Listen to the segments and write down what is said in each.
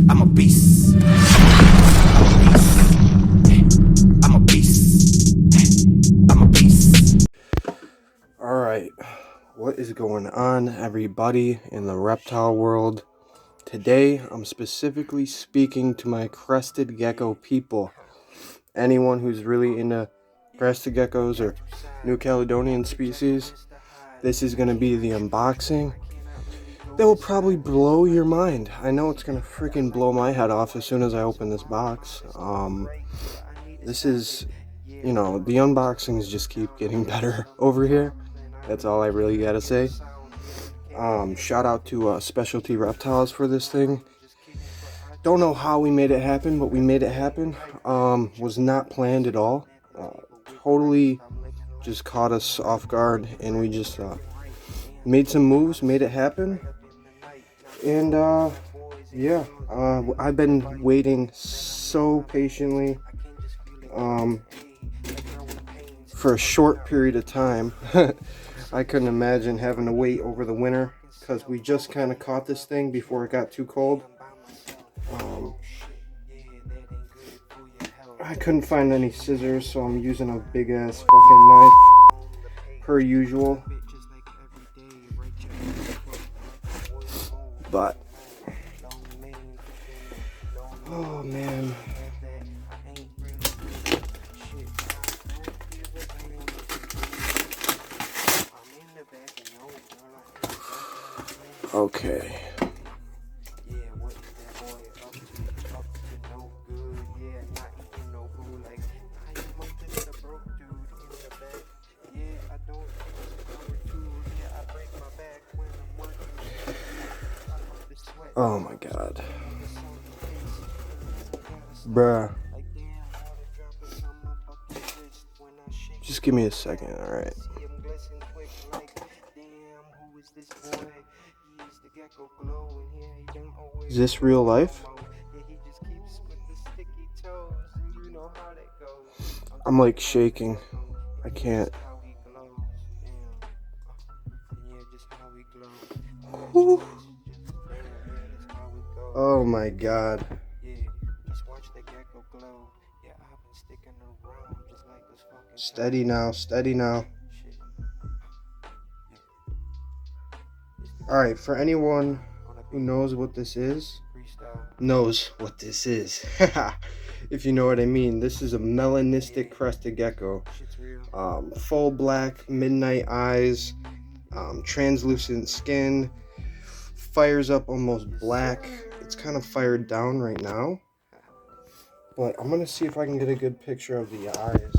I'm a beast. I'm a beast. I'm a beast. Alright, what is going on, everybody in the reptile world? Today, I'm specifically speaking to my crested gecko people. Anyone who's really into crested geckos or New Caledonian species, this is going to be the unboxing. That will probably blow your mind. I know it's going to freaking blow my head off as soon as I open this box. This is, the unboxings just keep getting better over here. That's all I really got to say. Shout out to Specialty Reptiles for this thing. Don't know how we made it happen, but we made it happen. Was not planned at all. Totally just caught us off guard, and we just made some moves, made it happen. And yeah, I've been waiting so patiently for a short period of time. I couldn't imagine having to wait over the winter because we just kind of caught this thing before it got too cold. I couldn't find any scissors, so I'm using a big ass fucking knife per usual. But oh man. Okay. Oh my god. Bruh. Just give me a second, alright? Is this real life? I'm like shaking. I can't. Whew. Oh my god. Steady now, steady now. Alright, for anyone who knows what this is, if you know what I mean, this is a Melanistic Crestie gecko. Full black, midnight eyes, translucent skin, fires up almost black. It's kind of fired down right now, but I'm gonna see if I can get a good picture of the eyes.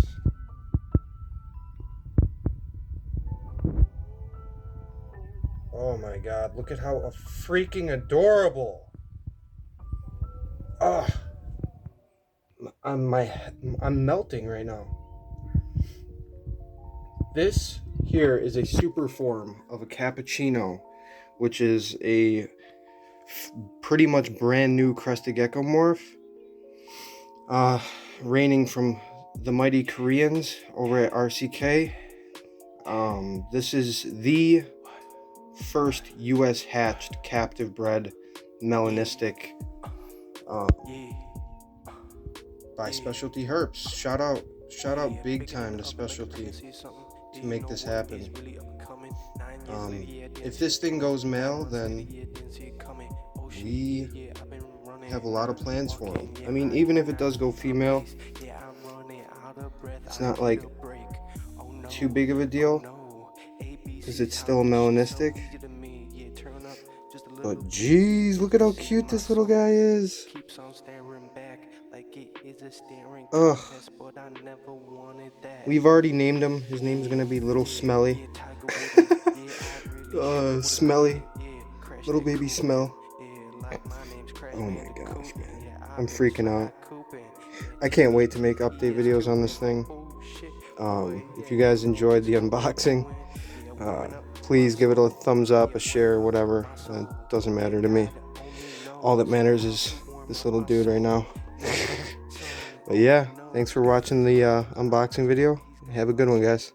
Oh my god, look at how freaking adorable. Oh, I'm melting right now. This here is a super form of a cappuccino, which is a pretty much brand new crested gecko morph, reigning from the mighty Koreans over at RCK. This is the first US hatched captive bred melanistic by Specialty Herps. Shout out big time to Specialty to make this happen. If this thing goes male, then we have a lot of plans for him. I mean, even if it does go female, it's not like too big of a deal because it's still a melanistic. But geez, look at how cute this little guy is. Ugh. We've already named him. His name's gonna be Little Smelly. Smelly. Little baby Smell. Oh my gosh, man. I'm freaking out. I can't wait to make update videos on this thing. If you guys enjoyed the unboxing, please give it a thumbs up, a share, whatever. It doesn't matter to me. All that matters is this little dude right now. But yeah, thanks for watching the unboxing video. Have a good one, guys.